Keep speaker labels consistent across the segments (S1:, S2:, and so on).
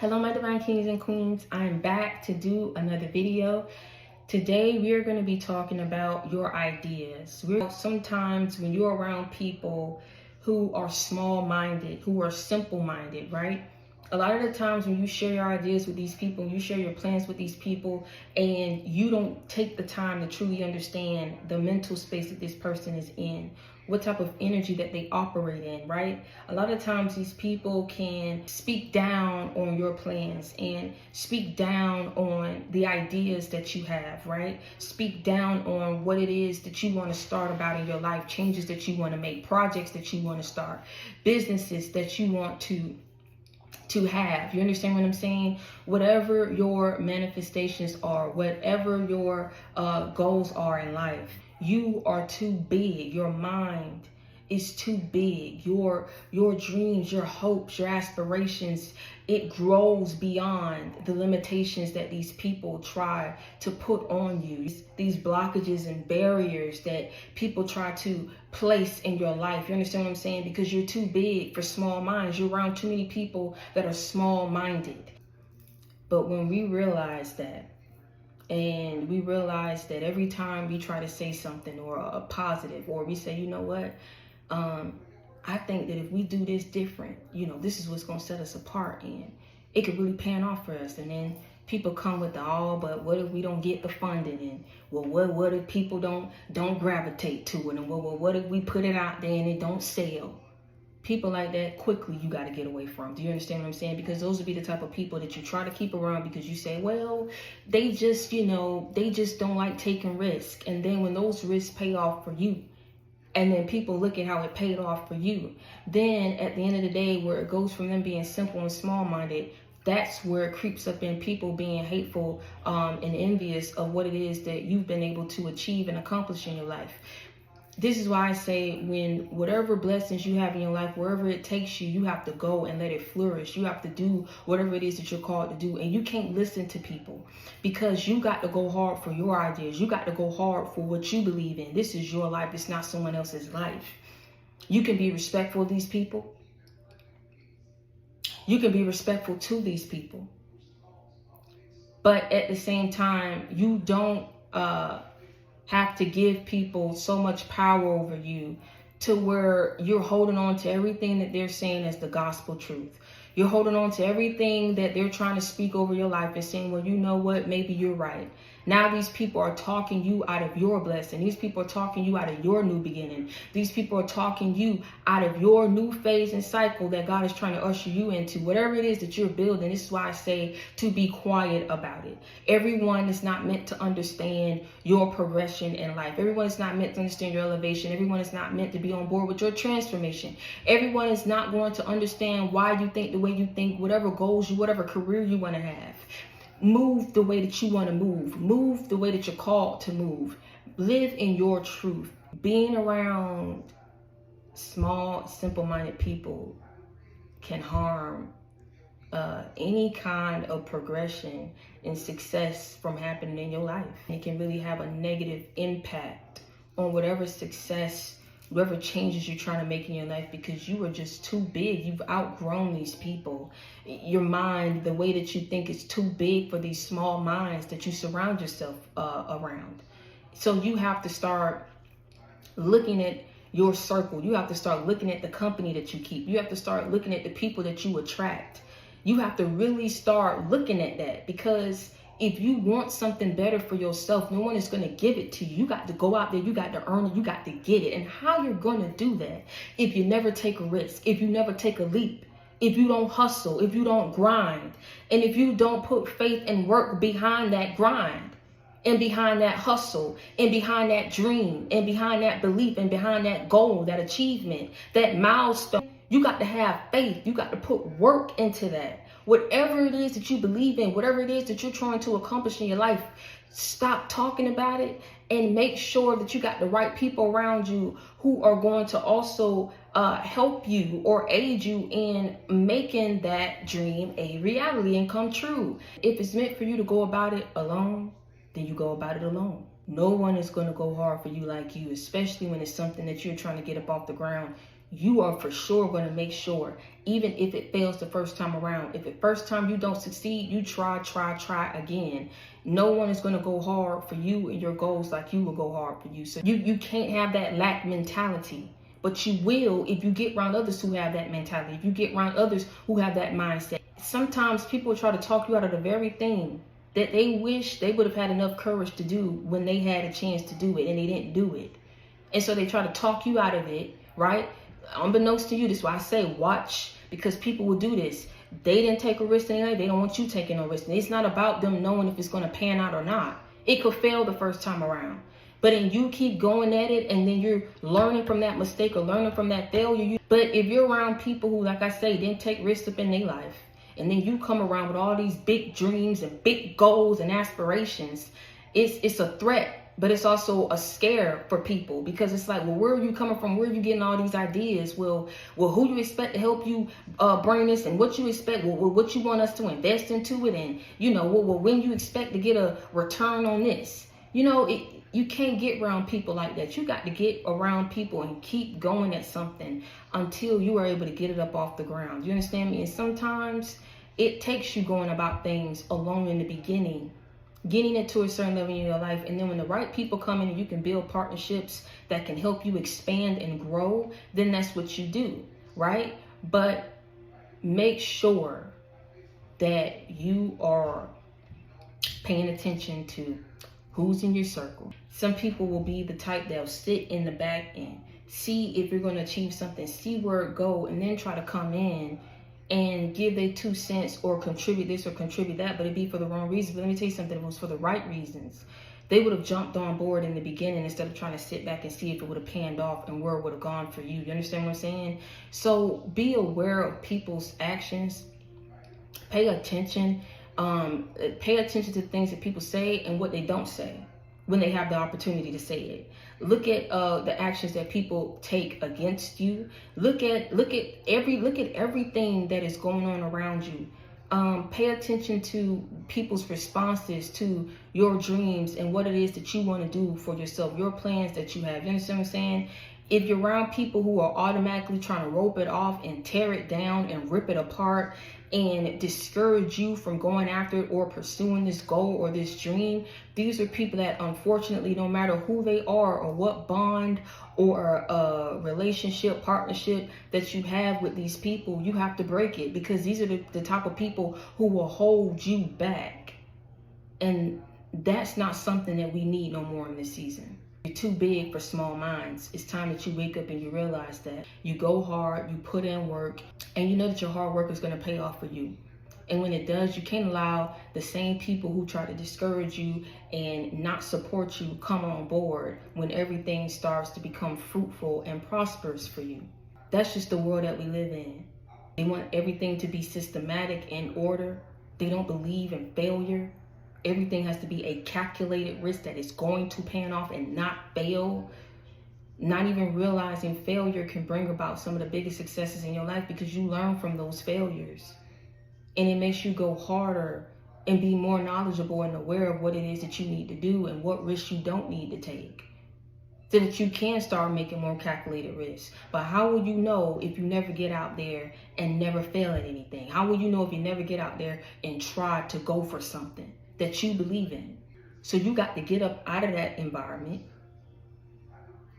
S1: Hello my divine kings and queens, I'm back to do another video. Today we are going to be talking about your ideas. Sometimes when you're around people who are small-minded, who are simple-minded, right? A lot of the times when you share your ideas with these people, you share your plans with these people, and you don't take the time to truly understand the mental space that this person is in, what type of energy that they operate in, right? A lot of times these people can speak down on your plans and speak down on the ideas that you have, right? Speak down on what it is that you want to start about in your life, changes that you want to make, projects that you want to start, businesses that you want to have. You understand what I'm saying? Whatever your manifestations are, whatever your goals are in life, you are too big. Your mind is too big. Your dreams, your hopes, your aspirations, it grows beyond the limitations that these people try to put on you. These blockages and barriers that people try to place in your life. You understand what I'm saying? Because you're too big for small minds. You're around too many people that are small-minded. But when we realize that, and we realize that every time we try to say something or a positive, or we say, you know what, I think that if we do this different, this is what's going to set us apart, and it could really pan off for us. And then people come with the but what if we don't get the funding? And what if people don't gravitate to it? And what if we put it out there and it don't sell? People like that, quickly you got to get away from. Do you understand what I'm saying? Because those would be the type of people that you try to keep around because you say, well, they just, they just don't like taking risks. And then when those risks pay off for you, and then people look at how it paid off for you, then at the end of the day, where it goes from them being simple and small-minded, that's where it creeps up in people being hateful and envious of what it is that you've been able to achieve and accomplish in your life. This is why I say, when whatever blessings you have in your life, wherever it takes you, you have to go and let it flourish. You have to do whatever it is that you're called to do. And you can't listen to people, because you got to go hard for your ideas. You got to go hard for what you believe in. This is your life. It's not someone else's life. You can be respectful of these people. You can be respectful to these people. But at the same time, you don't have to give people so much power over you to where you're holding on to everything that they're saying as the gospel truth. You're holding on to everything that they're trying to speak over your life and saying, well, you know what, maybe you're right. Now these people are talking you out of your blessing. These people are talking you out of your new beginning. These people are talking you out of your new phase and cycle that God is trying to usher you into. Whatever it is that you're building, this is why I say to be quiet about it. Everyone is not meant to understand your progression in life. Everyone is not meant to understand your elevation. Everyone is not meant to be on board with your transformation. Everyone is not going to understand why you think the way you think, whatever goals you, whatever career you want to have. Move the way that you want to move. Move the way that you're called to move. Live in your truth. Being around small, simple-minded people can harm any kind of progression and success from happening in your life. It can really have a negative impact on whatever success, whatever changes you're trying to make in your life, because you are just too big. You've outgrown these people. Your mind, the way that you think, is too big for these small minds that you surround yourself around. So you have to start looking at your circle. You have to start looking at the company that you keep. You have to start looking at the people that you attract. You have to really start looking at that, because if you want something better for yourself, no one is going to give it to you. You got to go out there, you got to earn it, you got to get it. And how you're going to do that if you never take a risk, if you never take a leap, if you don't hustle, if you don't grind, and if you don't put faith and work behind that grind, and behind that hustle, and behind that dream, and behind that belief, and behind that goal, that achievement, that milestone. You got to have faith. You got to put work into that. Whatever it is that you believe in, whatever it is that you're trying to accomplish in your life, stop talking about it and make sure that you got the right people around you who are going to also help you or aid you in making that dream a reality and come true. If it's meant for you to go about it alone, then you go about it alone. No one is going to go hard for you like you, especially when it's something that you're trying to get up off the ground. you are for sure going to make sure, even if it fails the first time around, if the first time you don't succeed, you try again. No one is going to go hard for you and your goals like you will go hard for you. So you can't have that lack mentality, but you will if you get around others who have that mentality, if you get around others who have that mindset. Sometimes people try to talk you out of the very thing that they wish they would have had enough courage to do when they had a chance to do it and they didn't do it. And so they try to talk you out of it, right? Unbeknownst to you, this is why I say watch, because people will do this. They didn't take a risk anyway. They don't want you taking a risk. And it's not about them knowing if it's going to pan out or not. It could fail the first time around. But then you keep going at it, and then you're learning from that mistake or learning from that failure. But if you're around people who, like I say, didn't take risks up in their life, and then you come around with all these big dreams and big goals and aspirations, it's a threat. But it's also a scare for people, because it's like, well, where are you coming from? Where are you getting all these ideas? Well, who you expect to help you bring this, and what you expect? Well, what you want us to invest into it, and when you expect to get a return on this? You can't get around people like that. You got to get around people and keep going at something until you are able to get it up off the ground. You understand me? And sometimes it takes you going about things alone in the beginning, getting it to a certain level in your life, and then when the right people come in and you can build partnerships that can help you expand and grow, then that's what you do, right? But make sure that you are paying attention to who's in your circle. Some people will be the type that'll sit in the back and see if you're going to achieve something, see where it go, and then try to come in and give their 2 cents or contribute this or contribute that, but it'd be for the wrong reasons. But let me tell you something, if it was for the right reasons, they would have jumped on board in the beginning instead of trying to sit back and see if it would have panned off and where it would have gone for you. You understand what I'm saying? So be aware of people's actions. Pay attention. Pay attention to things that people say and what they don't say when they have the opportunity to say it. Look at the actions that people take against you. Look at everything that is going on around you. Pay attention to people's responses to your dreams and what it is that you want to do for yourself, your plans that you have. You understand what I'm saying? If you're around people who are automatically trying to rope it off and tear it down and rip it apart and discourage you from going after it or pursuing this goal or this dream, these are people that, unfortunately, no matter who they are or what bond or relationship, partnership that you have with these people, you have to break it, because these are the type of people who will hold you back. And that's not something that we need no more in this season. You're too big for small minds. It's time that you wake up and you realize that you go hard, you put in work, and you know that your hard work is going to pay off for you. And when it does, you can't allow the same people who try to discourage you and not support you come on board when everything starts to become fruitful and prosperous for you. That's just the world that we live in. They want everything to be systematic, in order. They don't believe in failure. Everything has to be a calculated risk that is going to pan off and not fail. Not even realizing failure can bring about some of the biggest successes in your life, because you learn from those failures. And it makes you go harder and be more knowledgeable and aware of what it is that you need to do and what risks you don't need to take, so that you can start making more calculated risks. But how will you know if you never get out there and never fail at anything? How will you know if you never get out there and try to go for something that you believe in? So you got to get up out of that environment,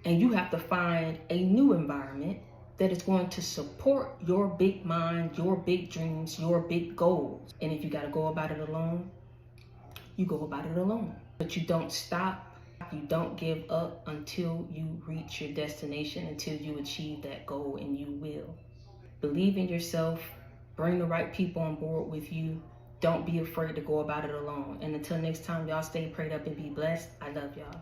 S1: and you have to find a new environment that is going to support your big mind, your big dreams, your big goals. And if you got to go about it alone, you go about it alone. But you don't stop. You don't give up until you reach your destination, until you achieve that goal, and you will. Believe in yourself. Bring the right people on board with you. Don't be afraid to go about it alone. And until next time, y'all stay prayed up and be blessed. I love y'all.